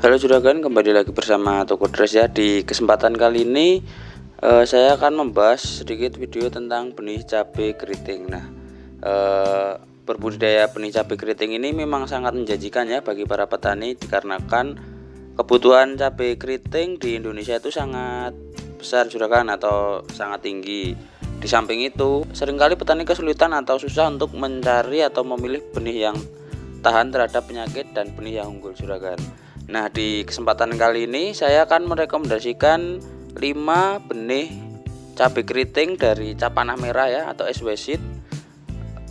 Halo juragan, kembali lagi bersama Toko Dress ya. Di kesempatan kali ini saya akan membahas sedikit video tentang benih cabai keriting. Nah, berbudidaya benih cabai keriting ini memang sangat menjanjikan ya bagi para petani, dikarenakan kebutuhan cabai keriting di Indonesia itu sangat besar juragan, atau sangat tinggi. Di samping itu, seringkali petani kesulitan atau susah untuk mencari atau memilih benih yang tahan terhadap penyakit dan benih yang unggul juragan. Nah, di kesempatan kali ini saya akan merekomendasikan 5 benih cabai keriting dari cap panah merah ya, atau SW Seed,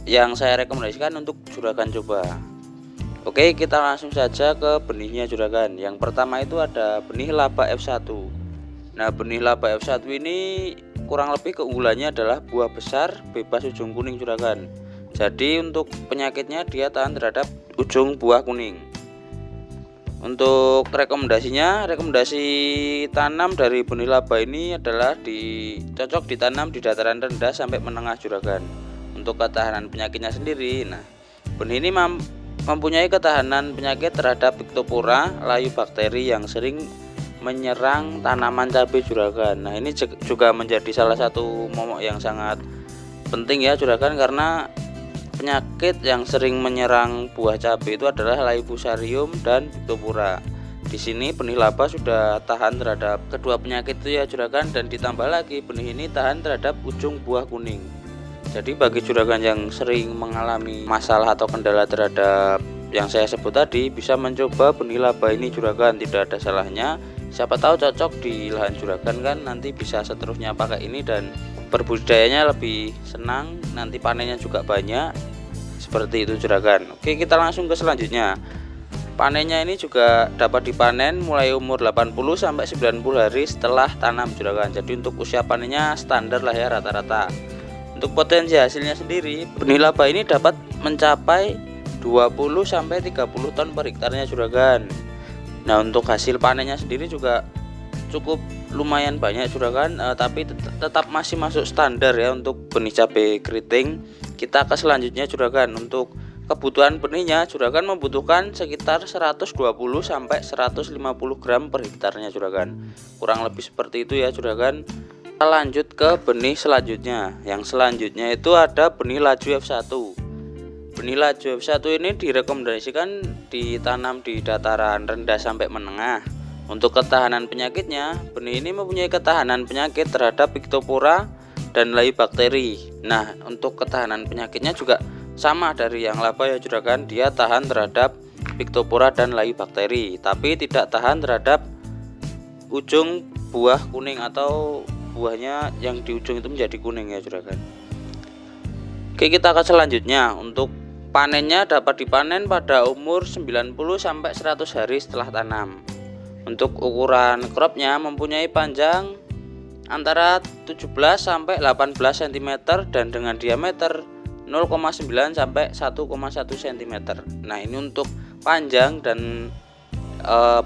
yang saya rekomendasikan untuk juragan coba. Oke, kita langsung saja ke benihnya juragan. Yang pertama itu ada benih laba F1. Nah, benih laba F1 ini kurang lebih keunggulannya adalah buah besar, bebas ujung kuning juragan. Jadi untuk penyakitnya dia tahan terhadap ujung buah kuning. Untuk rekomendasi tanam dari benih laba ini adalah cocok ditanam di dataran rendah sampai menengah juragan. Untuk ketahanan penyakitnya sendiri, nah benih ini mempunyai ketahanan penyakit terhadap Phytophthora, layu bakteri yang sering menyerang tanaman cabai juragan. Nah, ini juga menjadi salah satu momok yang sangat penting ya juragan, karena penyakit yang sering menyerang buah cabai itu adalah layu fusarium dan Phytophthora. Di sini benih laba sudah tahan terhadap kedua penyakit itu ya juragan, dan ditambah lagi benih ini tahan terhadap ujung buah kuning. Jadi bagi juragan yang sering mengalami masalah atau kendala terhadap yang saya sebut tadi, bisa mencoba benih laba ini juragan, tidak ada salahnya. Siapa tahu cocok di lahan juragan kan, nanti bisa seterusnya pakai ini dan berbudidayanya lebih senang, nanti panennya juga banyak. Seperti itu juragan. Oke, kita langsung ke selanjutnya. Panennya ini juga dapat dipanen mulai umur 80 sampai 90 hari setelah tanam juragan. Jadi untuk usia panennya standar lah ya rata-rata. Untuk potensi hasilnya sendiri, benih laba ini dapat mencapai 20 sampai 30 ton per hektarnya juragan. Nah, untuk hasil panennya sendiri juga cukup lumayan banyak juragan, tapi tetap masih masuk standar ya untuk benih cabai keriting. Kita ke selanjutnya juragan. Untuk kebutuhan benihnya juragan membutuhkan sekitar 120 sampai 150 gram per hektarnya juragan. Kurang lebih seperti itu ya juragan. Kita lanjut ke benih selanjutnya. Yang selanjutnya itu ada benih laju F1. Benih laju F1 ini direkomendasikan ditanam di dataran rendah sampai menengah. Untuk ketahanan penyakitnya, benih ini mempunyai ketahanan penyakit terhadap Phytophthora dan layu bakteri. Nah, untuk ketahanan penyakitnya juga sama dari yang laba ya juragan, dia tahan terhadap Phytophthora dan layu bakteri, tapi tidak tahan terhadap ujung buah kuning, atau buahnya yang di ujung itu menjadi kuning ya juragan. Oke, kita ke selanjutnya. Untuk panennya dapat dipanen pada umur 90 sampai 100 hari setelah tanam. Untuk ukuran cropnya mempunyai panjang antara 17 sampai 18 cm dan dengan diameter 0,9 sampai 1,1 cm. Nah, ini untuk panjang dan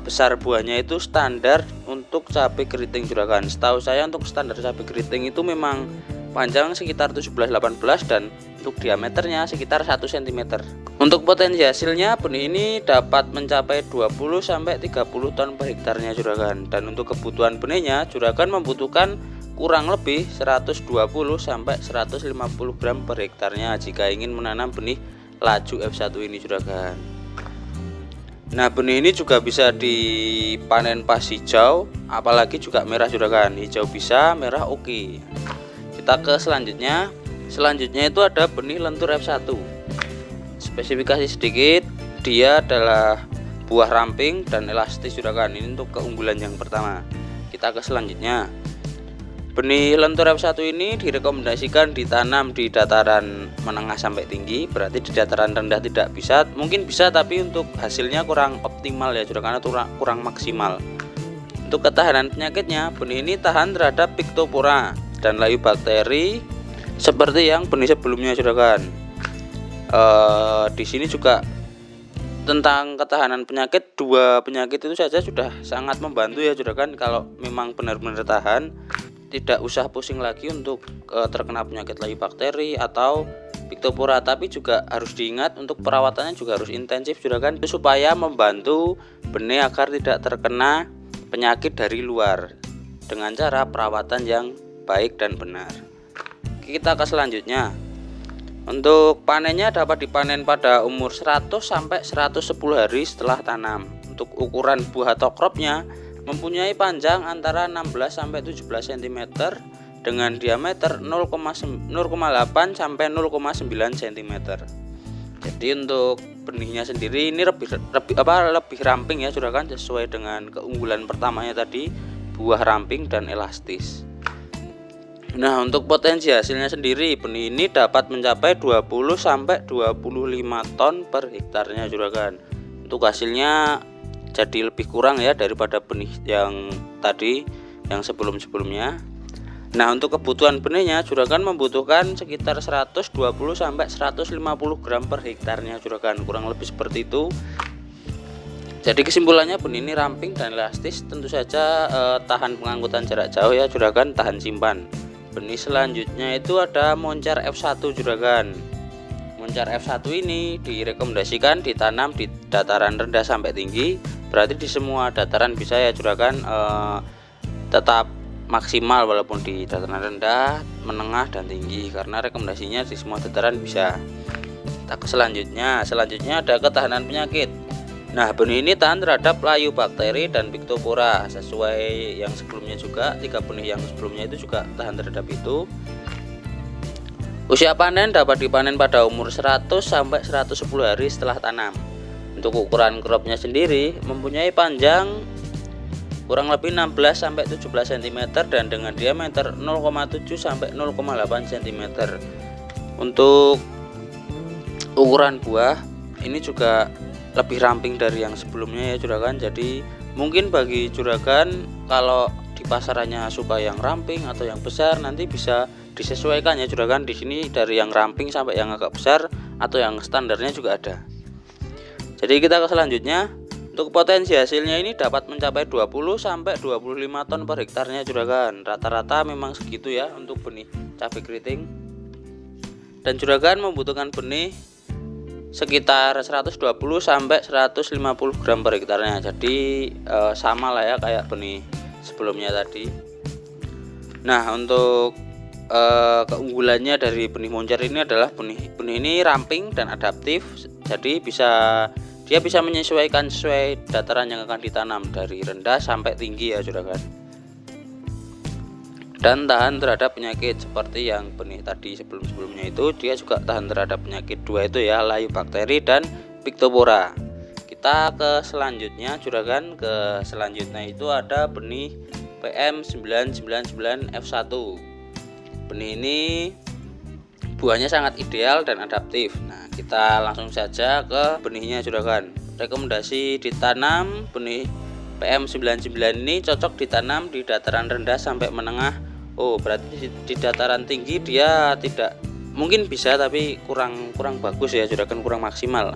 besar buahnya itu standar untuk cabai keriting juragan. Setahu saya untuk standar cabai keriting itu memang panjang sekitar 17-18 dan untuk diameternya sekitar 1 cm. Untuk potensi hasilnya, benih ini dapat mencapai 20 sampai 30 ton per hektarnya juragan. Dan untuk kebutuhan benihnya, juragan membutuhkan kurang lebih 120 sampai 150 gram per hektarnya jika ingin menanam benih laju F1 ini juragan. Nah, benih ini juga bisa dipanen pas hijau, apalagi juga merah juragan. Hijau bisa, merah oke. Kita ke selanjutnya. Selanjutnya itu ada benih lentur F1. Spesifikasi sedikit, dia adalah buah ramping dan elastis juragan. Ini untuk keunggulan yang pertama. Kita ke selanjutnya. Benih lentur F1 ini direkomendasikan ditanam di dataran menengah sampai tinggi. Berarti di dataran rendah tidak bisa, mungkin bisa tapi untuk hasilnya kurang optimal ya juragan, atau kurang maksimal. Untuk ketahanan penyakitnya, benih ini tahan terhadap Phytophthora dan layu bakteri seperti yang benih sebelumnya juragan. Di sini juga tentang ketahanan penyakit, dua penyakit itu saja sudah sangat membantu ya juragan. Kalau memang benar-benar tahan, tidak usah pusing lagi untuk terkena penyakit layu bakteri atau Pictopora, tapi juga harus diingat untuk perawatannya juga harus intensif juragan, supaya membantu benih agar tidak terkena penyakit dari luar dengan cara perawatan yang baik dan benar. Kita ke selanjutnya. Untuk panennya dapat dipanen pada umur 100 sampai 110 hari setelah tanam. Untuk ukuran buah atau kropnya mempunyai panjang antara 16 sampai 17 cm dengan diameter 0,8 sampai 0,9 cm. Jadi untuk benihnya sendiri ini lebih ramping ya juragan, sesuai dengan keunggulan pertamanya tadi, buah ramping dan elastis. Nah, untuk potensi hasilnya sendiri, benih ini dapat mencapai 20 sampai 25 ton per hektarnya juragan. Untuk hasilnya jadi lebih kurang ya daripada benih yang tadi, yang sebelum-sebelumnya. Nah, untuk kebutuhan benihnya juragan membutuhkan sekitar 120 sampai 150 gram per hektarnya juragan, kurang lebih seperti itu. Jadi kesimpulannya, benih ini ramping dan elastis, tentu saja tahan pengangkutan jarak jauh ya juragan, tahan simpan. Benih selanjutnya itu ada Moncer F1 juragan. Moncer F1 ini direkomendasikan ditanam di dataran rendah sampai tinggi, berarti di semua dataran bisa ya juragan, tetap maksimal walaupun di dataran rendah, menengah dan tinggi, karena rekomendasinya di semua dataran bisa. Kita ke selanjutnya ada ketahanan penyakit. Nah, benih ini tahan terhadap layu bakteri dan Pictopora, sesuai yang sebelumnya juga, 3 benih yang sebelumnya itu juga tahan terhadap itu. Usia panen dapat dipanen pada umur 100 sampai 110 hari setelah tanam. Untuk ukuran kropnya sendiri mempunyai panjang kurang lebih 16 sampai 17 cm dan dengan diameter 0,7 sampai 0,8 cm. Untuk ukuran buah ini juga lebih ramping dari yang sebelumnya ya juragan. Jadi mungkin bagi juragan kalau di pasarannya suka yang ramping atau yang besar, nanti bisa disesuaikan ya juragan. Di sini dari yang ramping sampai yang agak besar atau yang standarnya juga ada. Jadi kita ke selanjutnya. Untuk potensi hasilnya ini dapat mencapai 20 sampai 25 ton per hektarnya juragan. Rata-rata memang segitu ya untuk benih cabai keriting. Dan juragan membutuhkan benih sekitar 120 sampai 150 gram per hektarnya. Jadi sama lah ya kayak benih sebelumnya tadi. Nah, untuk keunggulannya dari benih Moncer ini adalah benih ini ramping dan adaptif. Jadi dia bisa menyesuaikan sesuai dataran yang akan ditanam dari rendah sampai tinggi ya juragan. Dan tahan terhadap penyakit seperti yang benih tadi sebelum-sebelumnya itu, dia juga tahan terhadap penyakit dua itu ya, layu bakteri dan Pictopora. Kita ke selanjutnya juragan, ke selanjutnya itu ada benih PM999 F1. Benih ini buahnya sangat ideal dan adaptif. Nah, kita langsung saja ke benihnya juragan. Rekomendasi ditanam benih PM99 ini cocok ditanam di dataran rendah sampai menengah. Oh, berarti di dataran tinggi dia tidak, mungkin bisa tapi kurang bagus ya juragan, kurang maksimal.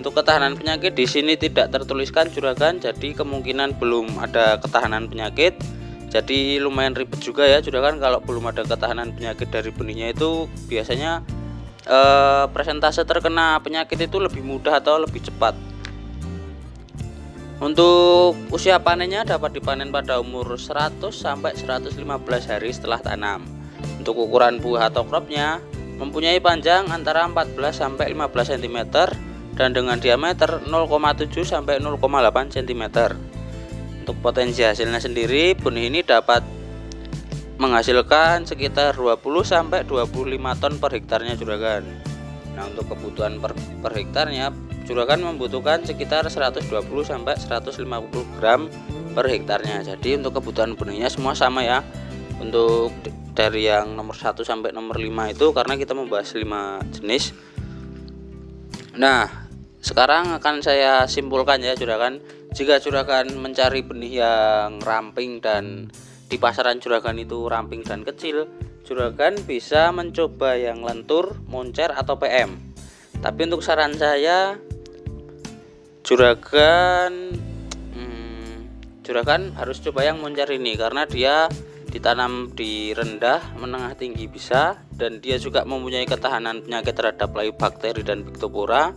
Untuk ketahanan penyakit di sini tidak tertuliskan juragan, jadi kemungkinan belum ada ketahanan penyakit. Jadi lumayan ribet juga ya juragan kalau belum ada ketahanan penyakit dari benihnya itu. Biasanya presentase terkena penyakit itu lebih mudah atau lebih cepat. Untuk usia panennya dapat dipanen pada umur 100 sampai 115 hari setelah tanam. Untuk ukuran buah atau kropnya mempunyai panjang antara 14 sampai 15 cm dan dengan diameter 0,7 sampai 0,8 cm. Untuk potensi hasilnya sendiri, benih ini dapat menghasilkan sekitar 20 sampai 25 ton per hektarnya juragan. Nah, untuk kebutuhan per hektarnya juragan membutuhkan sekitar 120 sampai 150 gram per hektarnya. Jadi untuk kebutuhan benihnya semua sama ya. Untuk dari yang nomor 1 sampai nomor 5 itu karena kita membahas 5 jenis. Nah, sekarang akan saya simpulkan ya juragan. Jika juragan mencari benih yang ramping dan di pasaran juragan itu ramping dan kecil, juragan bisa mencoba yang lentur, Moncer atau PM. Tapi untuk saran saya, juragan harus coba yang Moncer ini karena dia ditanam di rendah, menengah, tinggi bisa, dan dia juga mempunyai ketahanan penyakit terhadap layu bakteri dan piktopora.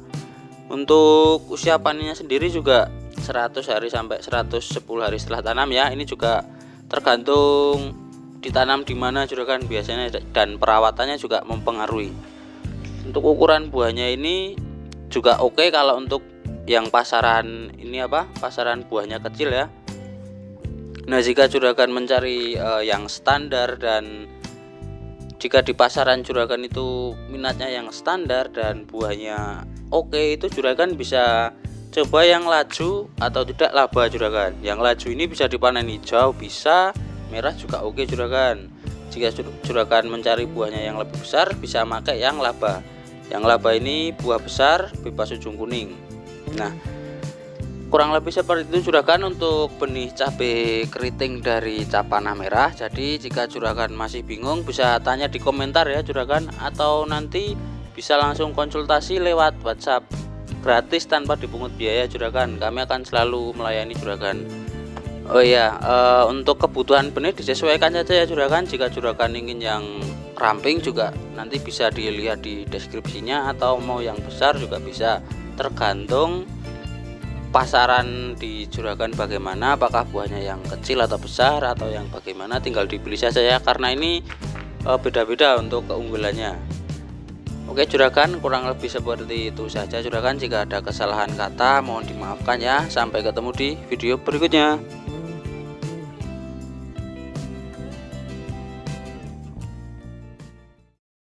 Untuk usia panennya sendiri juga 100 hari sampai 110 hari setelah tanam ya. Ini juga tergantung ditanam di mana juragan biasanya, dan perawatannya juga mempengaruhi. Untuk ukuran buahnya ini juga oke kalau untuk yang pasaran ini pasaran buahnya kecil ya. Nah, jika juragan mencari yang standar, dan jika di pasaran juragan itu minatnya yang standar dan buahnya oke, itu juragan bisa coba yang laju atau tidak laba juragan. Yang laju ini bisa dipanen hijau, bisa merah juga oke juragan. Jika juragan mencari buahnya yang lebih besar, bisa pakai yang laba. Yang laba ini buah besar, bebas ujung kuning. Nah, kurang lebih seperti itu juragan untuk benih cabai keriting dari cap panah merah. Jadi jika juragan masih bingung, bisa tanya di komentar ya juragan, atau nanti bisa langsung konsultasi lewat WhatsApp gratis tanpa dipungut biaya juragan. Kami akan selalu melayani juragan. Oh iya, untuk kebutuhan benih disesuaikan saja ya juragan. Jika juragan ingin yang ramping juga nanti bisa dilihat di deskripsinya, atau mau yang besar juga bisa, tergantung pasaran di juragan bagaimana, apakah buahnya yang kecil atau besar atau yang bagaimana, tinggal dibeli saja ya, karena ini beda-beda untuk keunggulannya. Oke juragan, kurang lebih seperti itu saja juragan. Jika ada kesalahan kata mohon dimaafkan ya. Sampai ketemu di video berikutnya.